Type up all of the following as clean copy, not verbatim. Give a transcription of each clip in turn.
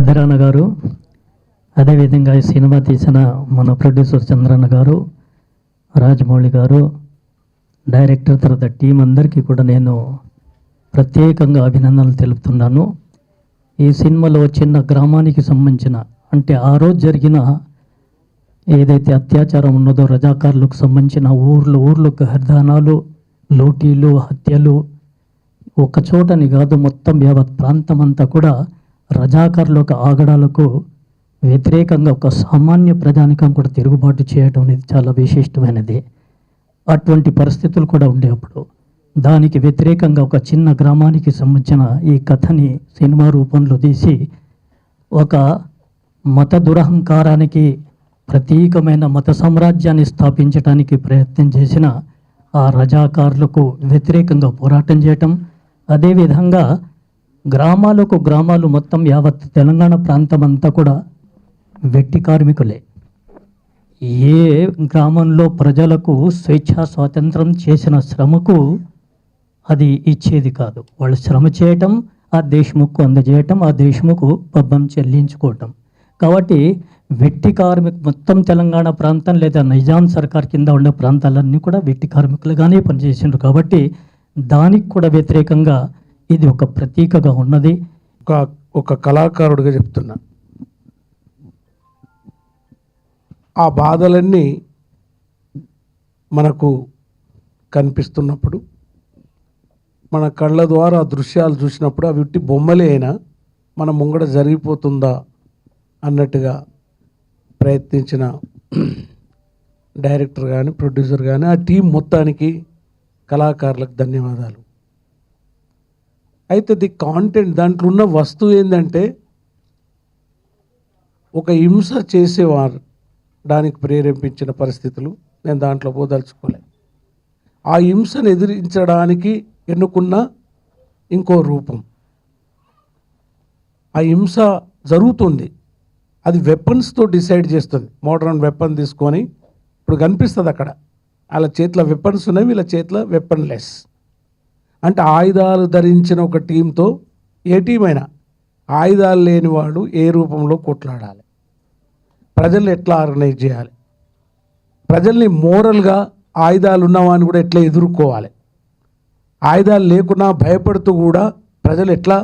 పెద్దరాన్న గారు, అదేవిధంగా ఈ సినిమా తీసిన మన ప్రొడ్యూసర్ చంద్రన్న గారు, రాజమౌళి గారు, డైరెక్టర్ తర్వాత టీం అందరికీ కూడా నేను ప్రత్యేకంగా అభినందనలు తెలుపుతున్నాను. ఈ సినిమాలో చిన్న గ్రామానికి సంబంధించిన అంటే ఆ రోజు జరిగిన ఏదైతే అత్యాచారం ఉన్నదో రజాకారులకు సంబంధించిన ఊర్లకు హరిదానాలు, లూటీలు, హత్యలు ఒక చోటని కాదు మొత్తం యావత్ ప్రాంతం అంతా కూడా రజాకారులకు ఆగడాలకు వ్యతిరేకంగా ఒక సామాన్య ప్రజానికం కూడా తిరుగుబాటు చేయడం అనేది చాలా విశిష్టమైనది. అటువంటి పరిస్థితులు కూడా ఉండేప్పుడు దానికి వ్యతిరేకంగా ఒక చిన్న గ్రామానికి సంబంధించిన ఈ కథని సినిమా రూపంలో తీసి ఒక మత దురహంకారానికి ప్రతీకమైన మత సామ్రాజ్యాన్ని స్థాపించడానికి ప్రయత్నం చేసిన ఆ రజాకారులకు వ్యతిరేకంగా పోరాటం చేయటం, అదేవిధంగా గ్రామాలు మొత్తం యావత్ తెలంగాణ ప్రాంతం అంతా కూడా వెట్టి కార్మికులే. ఏ గ్రామంలో ప్రజలకు స్వేచ్ఛా స్వాతంత్రం చేసిన శ్రమకు అది ఇచ్చేది కాదు. వాళ్ళు శ్రమ చేయటం, ఆ దేశముఖకు అందజేయటం, ఆ దేశముఖకు పబ్బం చెల్లించుకోవటం. కాబట్టి వెట్టి కార్మిక మొత్తం తెలంగాణ ప్రాంతం లేదా నిజాం సర్కార్ కింద ఉండే ప్రాంతాలన్నీ కూడా వెట్టి కార్మికులుగానే పనిచేసిండ్రు. కాబట్టి దానికి కూడా వ్యతిరేకంగా ఇది ఒక ప్రతీకగా ఉన్నది. ఒక కళాకారుడిగా చెప్తున్నా, ఆ బాధలన్నీ మనకు కనిపిస్తున్నప్పుడు, మన కళ్ళ ద్వారా దృశ్యాలు చూసినప్పుడు అవి ఉట్టి బొమ్మలే అయినా మన ముంగడ జరిగిపోతుందా అన్నట్టుగా ప్రయత్నించిన డైరెక్టర్ కానీ ప్రొడ్యూసర్ కానీ ఆ టీం మొత్తానికి కళాకారులకు ధన్యవాదాలు. అయితే ది కాంటెంట్ దాంట్లో ఉన్న వస్తువు ఏంటంటే ఒక హింస చేసేవారు దానికి ప్రేరేపించిన పరిస్థితులు నేను దాంట్లో పోదలుచుకోలేదు. ఆ హింసను ఎదిరించడానికి ఎన్నుకున్న ఇంకో రూపం, ఆ హింస జరుగుతుంది, అది వెపన్స్తో డిసైడ్ చేస్తుంది. మోడర్న్ వెపన్ తీసుకొని ఇప్పుడు కనిపిస్తుంది అక్కడ వాళ్ళ చేతిలో వెపన్స్ ఉన్నాయి, వీళ్ళ చేతిలో వెపన్లెస్. అంటే ఆయుధాలు ధరించిన ఒక టీంతో ఏ టీం అయినా ఆయుధాలు లేనివాడు ఏ రూపంలో కొట్లాడాలి, ప్రజల్ని ఎట్లా ఆర్గనైజ్ చేయాలి, ప్రజల్ని మోరల్గా ఆయుధాలు ఉన్నవాడిని కూడా ఎట్లా ఎదుర్కోవాలి, ఆయుధాలు లేకున్నా భయపడుతూ కూడా ప్రజలు ఎట్లా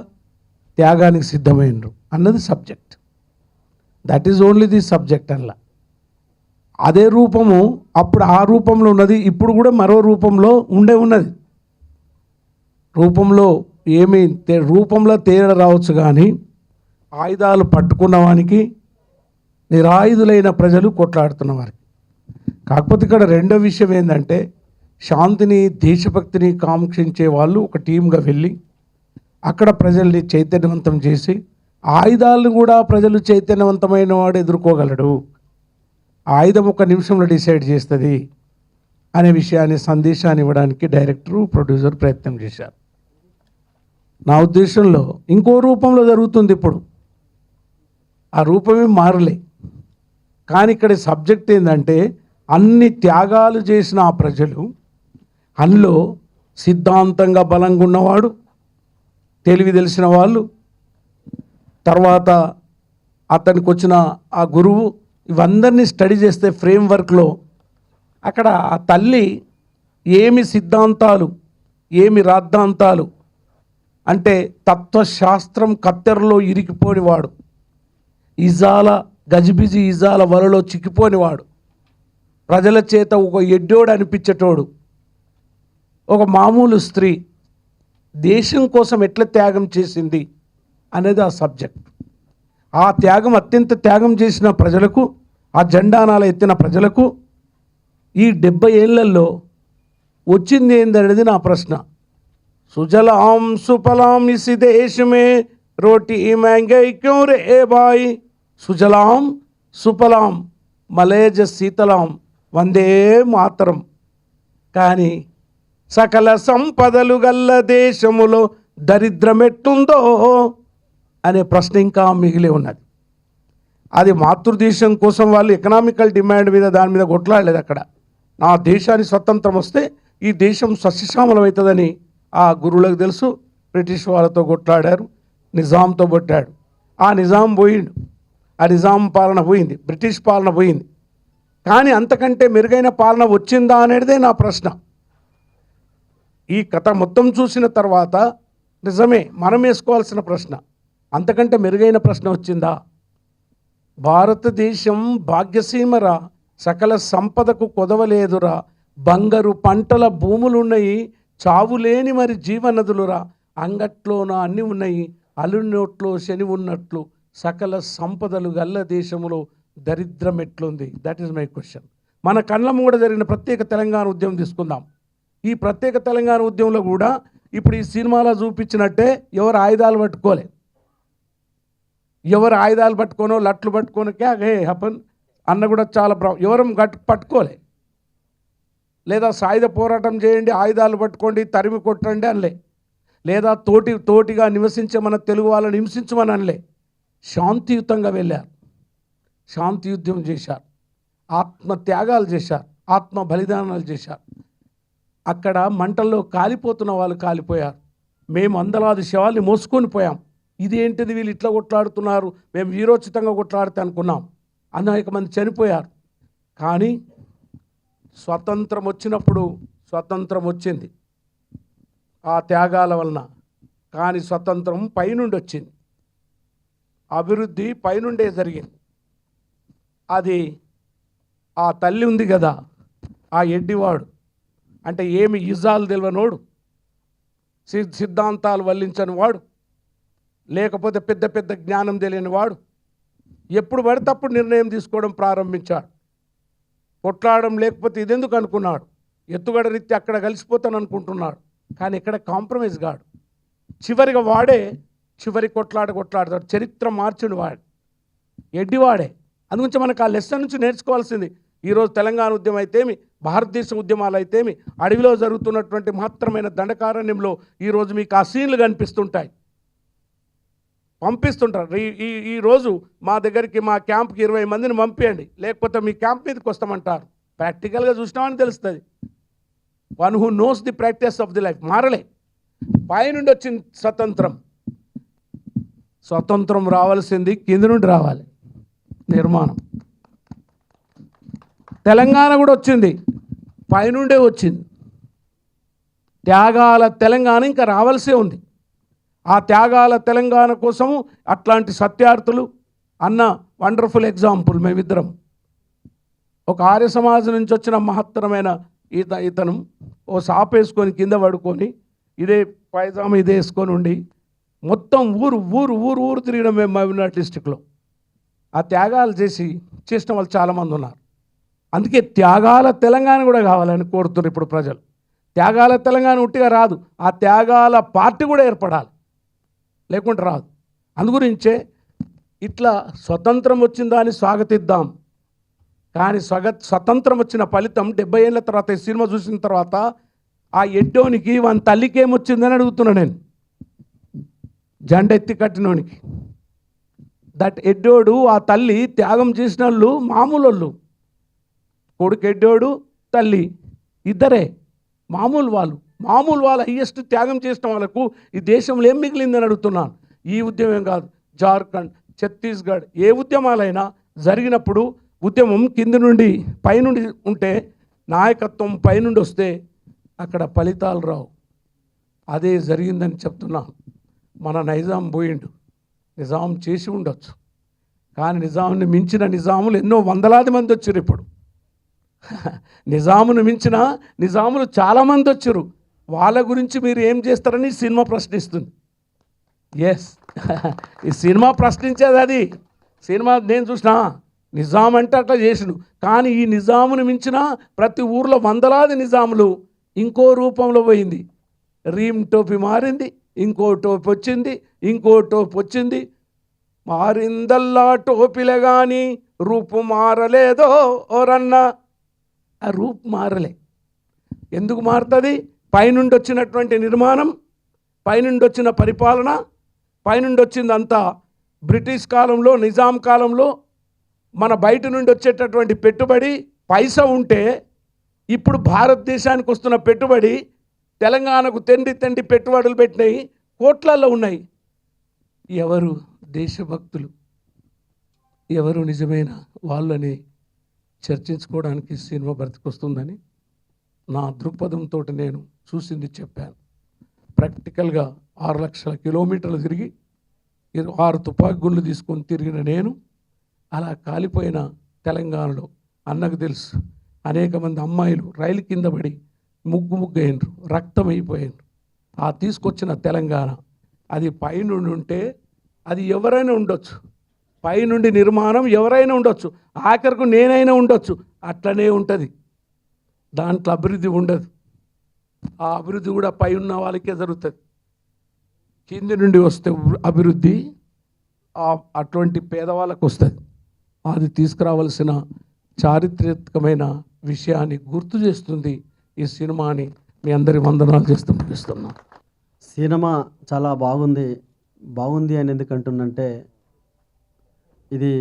త్యాగానికి సిద్ధమైనరు అన్నది subject. That is only the subject. అలా అదే రూపము అప్పుడు ఆ రూపంలో ఉన్నది, ఇప్పుడు కూడా మరో రూపంలో ఉన్నది. రూపంలో తేడా రావచ్చు, కానీ ఆయుధాలు పట్టుకున్న వానికి నిరాయుధులైన ప్రజలు కొట్లాడుతున్న వారికి. కాకపోతే ఇక్కడ రెండో విషయం ఏంటంటే శాంతిని, దేశభక్తిని కాంక్షించే వాళ్ళు ఒక టీంగా వెళ్ళి అక్కడ ప్రజల్ని చైతన్యవంతం చేసి ఆయుధాలను కూడా ప్రజలు చైతన్యవంతమైన వాడు ఎదుర్కోగలడు, ఆయుధం ఒక నిమిషంలో డిసైడ్ చేస్తుంది అనే విషయాన్ని సందేశాన్ని ఇవ్వడానికి డైరెక్టరు ప్రొడ్యూసర్ ప్రయత్నం చేశారు. నా ఉద్దేశంలో ఇంకో రూపంలో జరుగుతుంది ఇప్పుడు, ఆ రూపమే మారలే. కానీ ఇక్కడ సబ్జెక్ట్ ఏంటంటే అన్ని త్యాగాలు చేసిన ఆ ప్రజలు, అందులో సిద్ధాంతంగా బలంగా ఉన్నవాడు, తెలివి తెలిసిన వాళ్ళు, తర్వాత అతనికి వచ్చిన ఆ గురువు, ఇవందరినీ స్టడీ చేస్తే ఫ్రేమ్వర్క్లో అక్కడ ఆ తల్లి ఏమి సిద్ధాంతాలు, ఏమి రాద్ధాంతాలు అంటే తత్వశాస్త్రం కత్తెరలో ఇరికిపోనివాడు, గజిబిజి ఇజాల వలలో చిక్కిపోనివాడు, ప్రజల చేత ఒక ఎడ్డోడు అనిపించేటోడు, ఒక మామూలు స్త్రీ దేశం కోసం ఎట్లా త్యాగం చేసింది అనేది ఆ సబ్జెక్ట్. ఆ త్యాగం, అత్యంత త్యాగం చేసిన ప్రజలకు, ఆ జెండానాల ఎత్తిన ప్రజలకు ఈ 70 ఏళ్లలో వచ్చింది ఏందనేది నా ప్రశ్న. సుజలాం సుఫలాం ఇసి దేశమే రోటీ महंगाई क्यों रे भाई, సుజలాం సుఫలాం మలేజ శీతలాం వందే మాతరం. కానీ సకల సంపదలు గల్ల దేశములో దరిద్రం ఎట్టుందో అనే ప్రశ్న ఇంకా మిగిలి ఉన్నది. అది మాతృదేశం కోసం వాళ్ళు ఎకనామికల్ డిమాండ్ మీద దాని మీద కొట్లాడలేదు. అక్కడ నా దేశానికి స్వతంత్రం వస్తే ఈ దేశం సస్యశ్యామలం అవుతుందని ఆ గురువులకు తెలుసు. బ్రిటిష్ వాళ్ళతో కొట్లాడారు, నిజాంతో కొట్టాడు. ఆ నిజాం పోయిండు, ఆ నిజాం పాలన పోయింది, బ్రిటిష్ పాలన పోయింది. కానీ అంతకంటే మెరుగైన పాలన వచ్చిందా అనేదే నా ప్రశ్న. ఈ కథ మొత్తం చూసిన తర్వాత నిజమే మనం వేసుకోవాల్సిన ప్రశ్న, అంతకంటే మెరుగైన ప్రశ్న వచ్చిందా? భారతదేశం భాగ్యసీమరా, సకల సంపదకు కొదవలేదురా, బంగారు పంటల భూములున్నాయి, చావులేని మరి జీవనదులురా, అంగట్లోన అన్నీ ఉన్నాయి, అలునోట్లో శని ఉన్నట్లు, సకల సంపదలు గల్ల దేశంలో దరిద్రం ఎట్లుంది? That is my question. మన కళ్ళ ముంగడ జరిగిన ప్రత్యేక తెలంగాణ ఉద్యమం తీసుకుందాం. ఈ ప్రత్యేక తెలంగాణ ఉద్యమంలో కూడా ఇప్పుడు ఈ సినిమాలో చూపించినట్టే ఎవరు ఆయుధాలు పట్టుకోలే, ఎవరు ఆయుధాలు పట్టుకోనో లట్లు పట్టుకోనకే అగే హపన్ అన్న కూడా చాలా ఎవరు పట్టుకోలే. లేదా సాయుధ పోరాటం చేయండి, ఆయుధాలు పట్టుకోండి, తరిమి కొట్టండి అనలే. లేదా తోటిగా నివసించే మన తెలుగు వాళ్ళని హింసించమని అనలే. శాంతియుతంగా వెళ్ళారు, శాంతియుద్ధం చేశారు, ఆత్మ త్యాగాలు చేశారు, ఆత్మ బలిదానాలు చేశారు. అక్కడ మంటల్లో కాలిపోతున్న వాళ్ళు కాలిపోయారు, మేము వందలాది శవాల్ని మోసుకొని పోయాం. ఇదేంటిది వీళ్ళు ఇట్లా కొట్లాడుతున్నారు, మేము వీరోచితంగా కొట్లాడితే అనుకున్నాం. అనేక మంది చనిపోయారు. కానీ స్వతంత్రం వచ్చినప్పుడు స్వతంత్రం వచ్చింది ఆ త్యాగాల వలన. కానీ స్వతంత్రం పైనుండి వచ్చింది, అభివృద్ధి పైనుండే జరిగింది. అది ఆ తల్లి ఉంది కదా, ఆ ఎడ్డివాడు అంటే ఏమి ఇజాలు తెలియనోడు, సిద్ధాంతాలు వల్లించని వాడు, లేకపోతే పెద్ద పెద్ద జ్ఞానం తెలియని వాడు ఎప్పుడు పడితే అప్పుడు నిర్ణయం తీసుకోవడం ప్రారంభించాడు. కొట్లాడడం లేకపోతే ఇదెందుకు అనుకున్నాడు. ఎత్తుగడ రీత్యా అక్కడ కలిసిపోతాను అనుకుంటున్నాడు. కానీ ఇక్కడ కాంప్రమైజ్ కాడు. చివరిగా వాడే కొట్లాడతాడు. చరిత్ర మార్చుడు వాడు, ఎడ్డివాడే. అందుగురించి మనకు ఆ లెసన్ నుంచి నేర్చుకోవాల్సింది. ఈరోజు తెలంగాణ ఉద్యమం అయితేమి, భారతదేశ ఉద్యమాలు అయితేమి, అడవిలో జరుగుతున్నటువంటి మహత్తరమైన దండకారణ్యంలో ఈరోజు మీకు ఆ సీన్లు కనిపిస్తుంటాయి, పంపిస్తుంటారు. ఈరోజు మా దగ్గరికి మా క్యాంప్కి 20 మందిని పంపించండి, లేకపోతే మీ క్యాంప్ మీదకి వస్తామంటారు. ప్రాక్టికల్గా చూసినామని తెలుస్తుంది. One who knows the practice of the life. మారలే. పైనుండి వచ్చింది స్వతంత్రం రావాల్సింది కింద నుండి రావాలి, నిర్మాణం. తెలంగాణ కూడా వచ్చింది, పైనుండే వచ్చింది. త్యాగాల తెలంగాణ ఇంకా రావాల్సే ఉంది. ఆ త్యాగాల తెలంగాణ కోసము అట్లాంటి సత్యార్థులు అన్న వండర్ఫుల్ ఎగ్జాంపుల్. మేమిద్దరం ఒక ఆర్య సమాజం నుంచి వచ్చిన మహత్తరమైన ఇతను ఓ సాప్ వేసుకొని కింద పడుకొని ఇదే పైజామా ఇదే వేసుకొని ఉండి మొత్తం ఊరు తిరిగడం మేము మహబూబ్నగర్ డిస్టిక్లో. ఆ త్యాగాలు చేసిన వాళ్ళు చాలామంది ఉన్నారు. అందుకే త్యాగాల తెలంగాణ కూడా కావాలని కోరుతున్నారు ఇప్పుడు ప్రజలు. త్యాగాల తెలంగాణ ఉట్టిగా రాదు, ఆ త్యాగాల పార్టీ కూడా ఏర్పడాలి, లేకుంటే రాదు. అందుగురించే ఇట్లా స్వతంత్రం వచ్చిందా అని స్వాగతిద్దాం. కానీ స్వతంత్రం వచ్చిన ఫలితం 70 ఏళ్ళ తర్వాత ఈ సినిమా చూసిన తర్వాత ఆ ఎడ్డోనికి వాని తల్లికి ఏమొచ్చిందని అడుగుతున్నా నేను, జెండెత్తి కట్టినోనికి. దట్ ఎడ్డోడు ఆ తల్లి త్యాగం చేసిన వాళ్ళు మామూలు వాళ్ళు. కొడుకు ఎడ్డోడు, తల్లి ఇద్దరే మామూలు వాళ్ళు హైయెస్ట్ త్యాగం చేసిన వాళ్ళకు ఈ దేశంలో ఏం మిగిలిందని అడుగుతున్నాను. ఈ ఉద్యమం కాదు, జార్ఖండ్, ఛత్తీస్గఢ్ ఏ ఉద్యమాలైనా జరిగినప్పుడు ఉద్యమం కింద నుండి పైనుండి ఉంటే, నాయకత్వం పైనుండి వస్తే అక్కడ ఫలితాలు రావు. అదే జరిగిందని చెప్తున్నాను. మన నైజాం పోయిండు, నిజాం చేసి ఉండొచ్చు, కానీ నిజాంని మించిన నిజాములు ఎన్నో వందలాది మంది వచ్చారు. ఇప్పుడు నిజామును మించిన నిజాములు చాలామంది వచ్చారు. వాళ్ళ గురించి మీరు ఏం చేస్తారని సినిమా ప్రశ్నిస్తుంది. ఎస్, ఈ సినిమా ప్రశ్నించేది అది. సినిమా నేను చూసినా, నిజాం అంటే అట్లా చేసిను. కానీ ఈ నిజామును మించిన ప్రతి ఊర్లో వందలాది నిజాములు ఇంకో రూపంలో పోయింది. రీమ్ టోపీ మారింది, ఇంకో టోపీ వచ్చింది, ఇంకో టోపీ వచ్చింది. మారిందల్లా టోపీలే కానీ రూపు మారలేదో ఓరన్నా. ఆ రూపు మారలే. ఎందుకు మారుతుంది? పైనుండి వచ్చినటువంటి నిర్మాణం, పైనుండి వచ్చిన పరిపాలన, పైనుండి వచ్చిందంతా బ్రిటిష్ కాలంలో, నిజాం కాలంలో మన బయట నుండి వచ్చేటటువంటి పెట్టుబడి పైసా ఉంటే, ఇప్పుడు భారతదేశానికి వస్తున్న పెట్టుబడి తెలంగాణకు తండ్రి పెట్టుబడులు పెట్టినాయి, కోట్లల్లో ఉన్నాయి. ఎవరు దేశభక్తులు ఎవరు నిజమైన వాళ్ళని చర్చించుకోవడానికి సినిమా బ్రతికొస్తుందని నా దృక్పథంతో నేను చూసింది చెప్పాను. ప్రాక్టికల్గా 6 లక్షల కిలోమీటర్లు తిరిగి 6 తుపాకీ గుండ్లు తీసుకొని తిరిగిన నేను అలా కాలిపోయిన తెలంగాణలో అన్నకు తెలుసు అనేక మంది అమ్మాయిలు రైలు కింద పడి ముగ్గు అయినరు, రక్తం అయిపోయినరు. ఆ తీసుకొచ్చిన తెలంగాణ అది పైనుండి ఉంటే అది ఎవరైనా ఉండొచ్చు, పైనుండి నిర్మాణం ఎవరైనా ఉండొచ్చు, ఆఖరికి నేనైనా ఉండొచ్చు, అట్లనే ఉంటుంది. దాంట్లో అభివృద్ధి ఉండదు. ఆ అభివృద్ధి కూడా పై ఉన్న వాళ్ళకే జరుగుతుంది. కింది నుండి వస్తే అభివృద్ధి అటువంటి పేదవాళ్ళకు వస్తుంది. అది తీసుకురావాల్సిన చారిత్రాత్మకమైన విషయాన్ని గుర్తు చేస్తుంది ఈ సినిమాని. మీ అందరి వందనాలు చేస్తూ ముగిస్తున్నాను. సినిమా చాలా బాగుంది అని ఎందుకు అంటున్నంటే, ఇది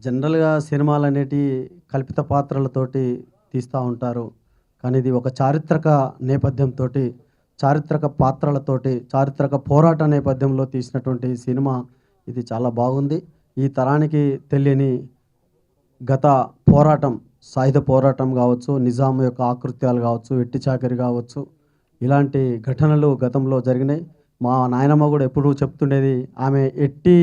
జనరల్గా సినిమాలు అనేటివి కల్పిత పాత్రలతోటి తీస్తూ ఉంటారు. కానీ ఇది ఒక చారిత్రక నేపథ్యంతో, చారిత్రక పాత్రలతోటి, చారిత్రక పోరాట నేపథ్యంలో తీసినటువంటి సినిమా ఇది చాలా బాగుంది. ఈ తరానికి తెలియని గత పోరాటం, సాయుధ పోరాటం కావచ్చు, నిజాం యొక్క ఆకృత్యాలు కావచ్చు, వెట్టి చాకరి కావచ్చు, ఇలాంటి ఘటనలు గతంలో జరిగినాయి. మా నాయనమ్మ కూడా ఎప్పుడూ చెప్తుండేది, ఆమె ఎట్టి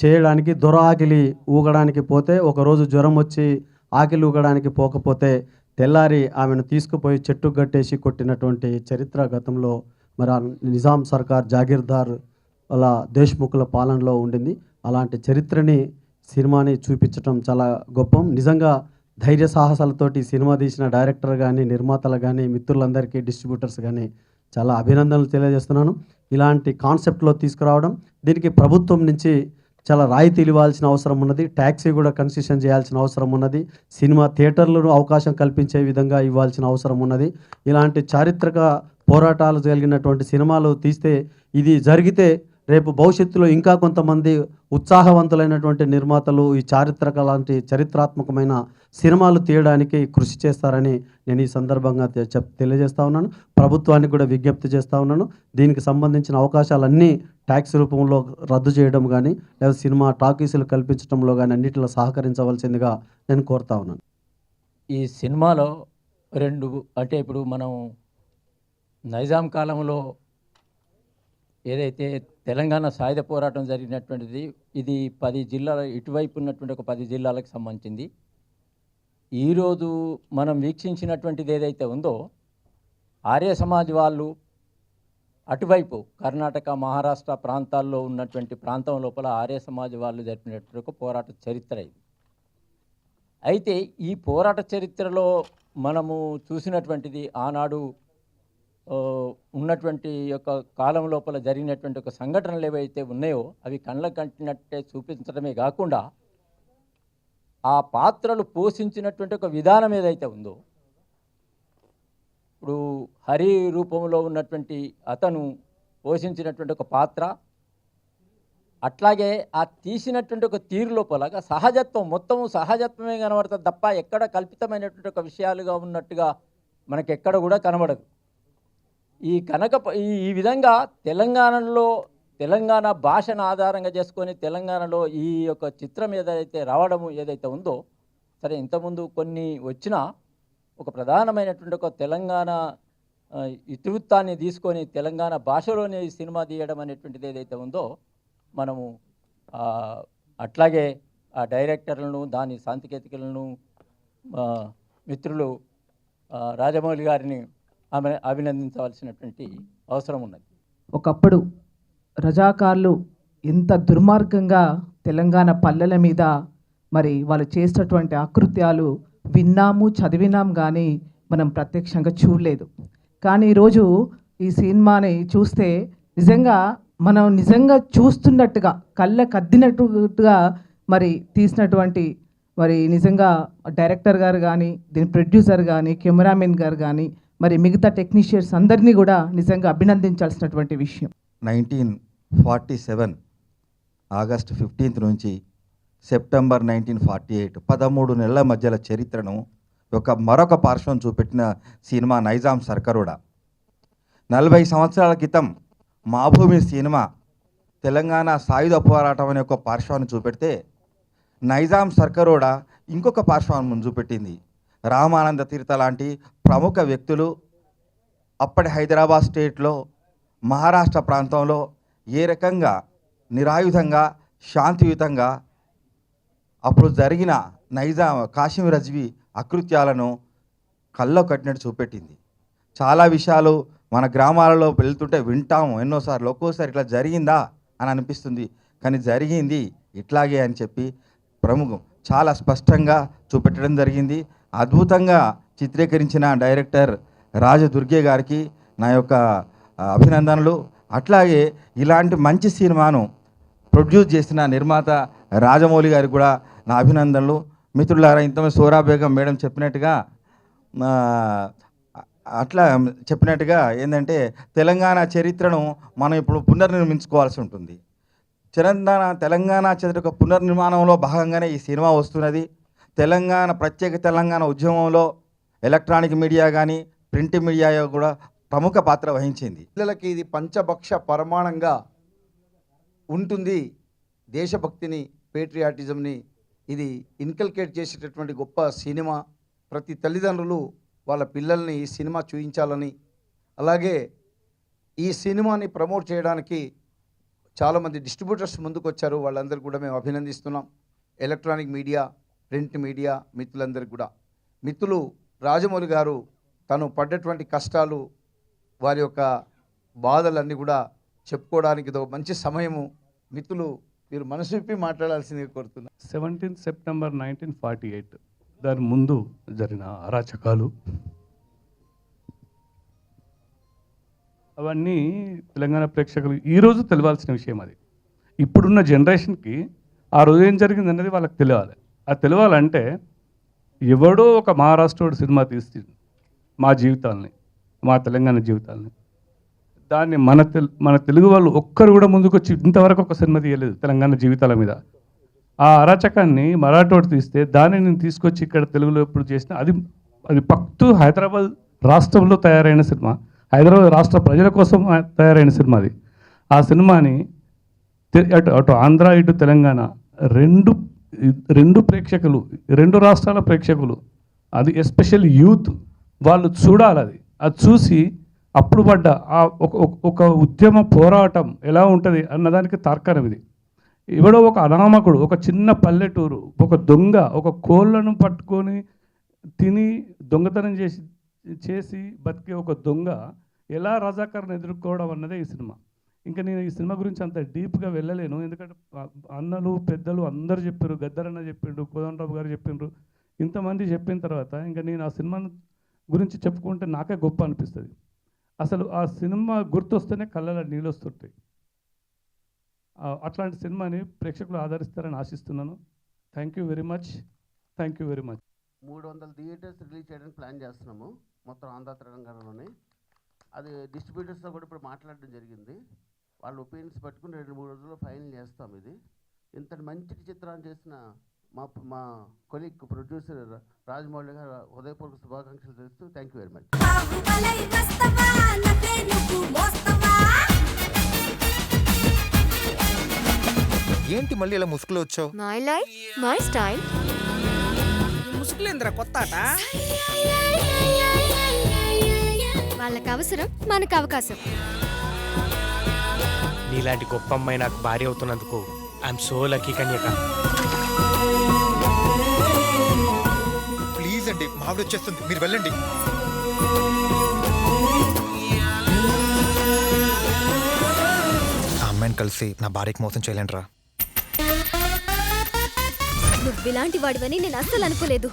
చేయడానికి దొర ఆకిలి ఊగడానికి పోతే, ఒకరోజు జ్వరం వచ్చి ఆకిలి ఊగడానికి పోకపోతే తెల్లారి ఆమెను తీసుకుపోయి చెట్టు గట్టేసి కొట్టినటువంటి చరిత్ర గతంలో మరి నిజాం సర్కార్ జాగీర్దార్ అలా దేశ్ముఖుల పాలనలో ఉండింది. అలాంటి చరిత్రని సినిమాని చూపించడం చాలా గొప్ప. నిజంగా ధైర్య సాహసాలతోటి సినిమా తీసిన డైరెక్టర్ కానీ, నిర్మాతలు కానీ, మిత్రులందరికీ, డిస్ట్రిబ్యూటర్స్ కానీ చాలా అభినందనలు తెలియజేస్తున్నాను. ఇలాంటి కాన్సెప్ట్లో తీసుకురావడం, దీనికి ప్రభుత్వం నుంచి చాలా రాయితీలు ఇవ్వాల్సిన అవసరం ఉన్నది, ట్యాక్సీ కూడా కన్సెషన్ చేయాల్సిన అవసరం ఉన్నది, సినిమా థియేటర్లను అవకాశం కల్పించే విధంగా ఇవ్వాల్సిన అవసరం ఉన్నది. ఇలాంటి చారిత్రక పోరాటాలు జరిగినటువంటి సినిమాలు తీస్తే, ఇది జరిగితే రేపు భవిష్యత్తులో ఇంకా కొంతమంది ఉత్సాహవంతులైనటువంటి నిర్మాతలు ఈ లాంటి చరిత్రాత్మకమైన సినిమాలు తీయడానికి కృషి చేస్తారని నేను ఈ సందర్భంగా తెలియజేస్తా ఉన్నాను. ప్రభుత్వానికి కూడా విజ్ఞప్తి చేస్తూ ఉన్నాను. దీనికి సంబంధించిన అవకాశాలన్నీ ట్యాక్స్ రూపంలో రద్దు చేయడం కానీ, లేదా సినిమా టాకీసులు కల్పించడంలో కానీ అన్నిటిలో సహకరించవలసిందిగా నేను కోరుతా ఉన్నాను. ఈ సినిమాలో అంటే ఇప్పుడు మనం నైజాం కాలంలో ఏదైతే తెలంగాణ సాయుధ పోరాటం జరిగినటువంటిది, ఇది 10 జిల్లాల ఇటువైపు ఉన్నటువంటి ఒక 10 జిల్లాలకు సంబంధించింది. ఈరోజు మనం వీక్షించినటువంటిది ఏదైతే ఉందో, ఆర్య సమాజ్ వాళ్ళు అటువైపు కర్ణాటక, మహారాష్ట్ర ప్రాంతాల్లో ఉన్నటువంటి ప్రాంతం లోపల ఆర్య సమాజ్ వాళ్ళు జరిపినటువంటి ఒక పోరాట చరిత్ర ఇది. అయితే ఈ పోరాట చరిత్రలో మనము చూసినటువంటిది ఆనాడు ఉన్నటువంటి యొక్క కాలం లోపల జరిగినటువంటి ఒక సంఘటనలు ఏవైతే ఉన్నాయో అవి కళ్ళకు కంటినట్టే చూపించడమే కాకుండా, ఆ పాత్రలు పోషించినటువంటి ఒక విధానం ఏదైతే ఉందో, ఇప్పుడు హరి రూపంలో ఉన్నటువంటి అతను పోషించినటువంటి ఒక పాత్ర, అట్లాగే ఆ తీసినటువంటి ఒక తీరు లోపల సహజత్వం, మొత్తము సహజత్వమే కనబడుతుంది తప్ప ఎక్కడ కల్పితమైనటువంటి ఒక విషయాలుగా ఉన్నట్టుగా మనకి ఎక్కడ కూడా కనబడదు. ఈ విధంగా తెలంగాణ భాషను ఆధారంగా చేసుకొని తెలంగాణలో ఈ యొక్క చిత్రం ఏదైతే రావడము ఏదైతే ఉందో, సరే ఇంతకుముందు కొన్ని వచ్చినా ఒక ప్రధానమైనటువంటి ఒక తెలంగాణ ఇతివృత్తాన్ని తీసుకొని తెలంగాణ భాషలోనే ఈ సినిమా తీయడం అనేటువంటిది ఏదైతే ఉందో, మనము అట్లాగే ఆ డైరెక్టర్లను, దాని సాంకేతికలను, మిత్రులు రాజమౌళి గారిని అభినందించవలసినటువంటి అవసరం ఉన్నది. ఒకప్పుడు రజాకార్లు ఎంత దుర్మార్గంగా తెలంగాణ పల్లెల మీద మరి వాళ్ళు చేసినటువంటి ఆకృత్యాలు విన్నాము, చదివినాం, కానీ మనం ప్రత్యక్షంగా చూడలేదు. కానీ ఈరోజు ఈ సినిమాని చూస్తే మనం నిజంగా చూస్తున్నట్టుగా, కళ్ళకు అద్దినట్టుగా మరి తీసినటువంటి, మరి నిజంగా డైరెక్టర్ గారు కానీ, దీని ప్రొడ్యూసర్ కానీ, కెమెరామెన్ గారు కానీ, మరి మిగతా టెక్నీషియన్స్ అందరినీ కూడా నిజంగా అభినందించాల్సినటువంటి విషయం. 1947 ఆగస్టు 15 నుంచి సెప్టెంబర్ 1948 13 నెలల మధ్యల చరిత్రను మరొక పార్శ్వం చూపెట్టిన సినిమా నైజాం సర్కారుడా. 40 సంవత్సరాల క్రితం మాభూమి సినిమా తెలంగాణ సాయుధ పోరాటం అనే ఒక పార్శ్వాన్ని చూపెడితే, నైజాం సర్కరోడ ఇంకొక పార్శ్వాన్ని చూపెట్టింది. రామానంద తీర్థ లాంటి ప్రముఖ వ్యక్తులు అప్పటి హైదరాబాద్ స్టేట్లో, మహారాష్ట్ర ప్రాంతంలో ఏ రకంగా నిరాయుధంగా శాంతియుతంగా అప్పుడు జరిగిన నైజాం కాశీం రజ్వీ అకృత్యాలను కళ్ళలో కట్టినట్టు చూపెట్టింది. చాలా విషయాలు మన గ్రామాలలో వెళ్తుంటే వింటాము ఎన్నోసార్లు, ఒక్కోసారి ఇట్లా జరిగిందా అని అనిపిస్తుంది, కానీ జరిగింది ఇట్లాగే అని చెప్పి ప్రముఖం చాలా స్పష్టంగా చూపెట్టడం జరిగింది. అద్భుతంగా చిత్రీకరించిన డైరెక్టర్ రాజదుర్గే గారికి నా యొక్క అభినందనలు. అట్లాగే ఇలాంటి మంచి సినిమాను ప్రొడ్యూస్ చేసిన నిర్మాత రాజమౌళి గారికి కూడా నా అభినందనలు. మిత్రులారా, ఇంతమంది సోరా బేగం మేడం చెప్పినట్టుగా ఏంటంటే తెలంగాణ చరిత్రను మనం ఇప్పుడు పునర్నిర్మించుకోవాల్సి ఉంటుంది. తెలంగాణ చరిత్ర పునర్నిర్మాణంలో భాగంగానే ఈ సినిమా వస్తున్నది. ప్రత్యేక తెలంగాణ ఉద్యమంలో ఎలక్ట్రానిక్ మీడియా కానీ ప్రింట్ మీడియా కూడా ప్రముఖ పాత్ర వహించింది. పిల్లలకి ఇది పంచభక్ష పరిమాణంగా ఉంటుంది. దేశభక్తిని, పేట్రియాటిజంని ఇది ఇన్కల్కేట్ చేసేటటువంటి గొప్ప సినిమా. ప్రతి తల్లిదండ్రులు వాళ్ళ పిల్లల్ని ఈ సినిమా చూపించాలని, అలాగే ఈ సినిమాని ప్రమోట్ చేయడానికి చాలామంది డిస్ట్రిబ్యూటర్స్ ముందుకు వచ్చారు. వాళ్ళందరికీ కూడా మేము అభినందిస్తున్నాం. ఎలక్ట్రానిక్ మీడియా, ప్రింట్ మీడియా మిత్రులందరికీ కూడా. మిత్రులు రాజమౌళి గారు తను పడ్డటువంటి కష్టాలు, వారి యొక్క బాధలన్నీ కూడా చెప్పుకోవడానికి ఇది ఒక మంచి సమయము. మిత్రులు మీరు మనసు విప్పి మాట్లాడాల్సిందిగా కోరుతున్నా. 17 సెప్టెంబర్ 1948 దాని ముందు జరిగిన అరాచకాలు అవన్నీ తెలంగాణ ప్రేక్షకులు ఈరోజు తెలియాల్సిన విషయం. అది ఇప్పుడున్న జనరేషన్కి ఆ రోజు ఏం జరిగింది అనేది వాళ్ళకి తెలియాలి. అది తెలియాలంటే ఎవడో ఒక మహారాష్ట్రుడు సినిమా తీసి మా జీవితాలని, మా తెలంగాణ జీవితాలని, దాన్ని మన తెలుగు వాళ్ళు ఒక్కరు కూడా ముందుకు వచ్చి ఇంతవరకు ఒక సినిమా తీయలేదు తెలంగాణ జీవితాల మీద. ఆ అరాచకాన్ని మరాఠోడు తీస్తే దాన్ని నేను తీసుకొచ్చి ఇక్కడ తెలుగులో ఎప్పుడు చేసిన అది పక్తు హైదరాబాద్ రాష్ట్రంలో తయారైన సినిమా, హైదరాబాద్ రాష్ట్ర ప్రజల కోసం తయారైన సినిమా అది. ఆ సినిమాని అటు ఆంధ్ర ఇటు తెలంగాణ రెండు ప్రేక్షకులు, రెండు రాష్ట్రాల ప్రేక్షకులు, అది ఎస్పెషల్ యూత్ వాళ్ళు చూడాలి. అది చూసి అప్పుడు పడ్డ ఒక ఉద్యమ పోరాటం ఎలా ఉంటుంది అన్నదానికి తార్కాణం ఇది. ఎవడో ఒక అనామకుడు, ఒక చిన్న పల్లెటూరు, ఒక దొంగ, ఒక కోళ్ళను పట్టుకొని తిని దొంగతనం చేసి బతికే ఒక దొంగ ఎలా రజాకార్ని ఎదుర్కోవడం అన్నదే ఈ సినిమా. ఇంకా నేను ఈ సినిమా గురించి అంత డీప్గా వెళ్ళలేను, ఎందుకంటే అన్నలు పెద్దలు అందరూ చెప్పారు, గద్దరన్న చెప్పిండు, కోదండరావు గారు చెప్పిండ్రు, ఇంతమంది చెప్పిన తర్వాత ఇంకా నేను ఆ సినిమా గురించి చెప్పుకుంటే నాకే గొప్ప అనిపిస్తుంది. అసలు ఆ సినిమా గుర్తొస్తేనే కళ్ళలో నీళ్ళు వస్తుంటాయి. అట్లాంటి సినిమాని ప్రేక్షకులు ఆదరిస్తారని ఆశిస్తున్నాను. Thank you very much. 300 theatres release చేయడానికి ప్లాన్ చేస్తున్నాము మొత్తం ఆంధ్ర తెలంగాణలోనే. అది డిస్ట్రిబ్యూటర్స్తో కూడా ఇప్పుడు మాట్లాడడం జరిగింది. వాళ్ళ ఒపీనియన్స్ పట్టుకుని 2-3 రోజుల్లో ఫైనల్ చేస్తాం. ఇది ఇంతటి మంచి చిత్రాన్ని చేసిన మా కొలీగ్ ప్రొడ్యూసర్ రాజమౌళి గారు హృదయపూర్వక శుభాకాంక్షలు తెలుస్తూ థ్యాంక్ యూ వెరీ మచ్. ఏంటి మళ్ళీ ఇలా ముసుగులో వచ్చావు? My life my style. ముసుగులేంద్ర కొత్త ఆట. వాళ్ళకి అవసరం, మనకు అవకాశం. నీలాంటి గొప్ప అమ్మాయి నాకు భార్య అవుతున్నందుకు I'm so lucky Kanyaka. Please అండి, మావిడ వచ్చేస్తుంది, మీరు వెళ్ళండి. ఆ అమ్మాయిని కలిసి నా భార్యకి మోసం చేయలేంట్రా. నువ్వు ఇలాంటి వాడివని నేను అస్సలు అనుకోలేదు.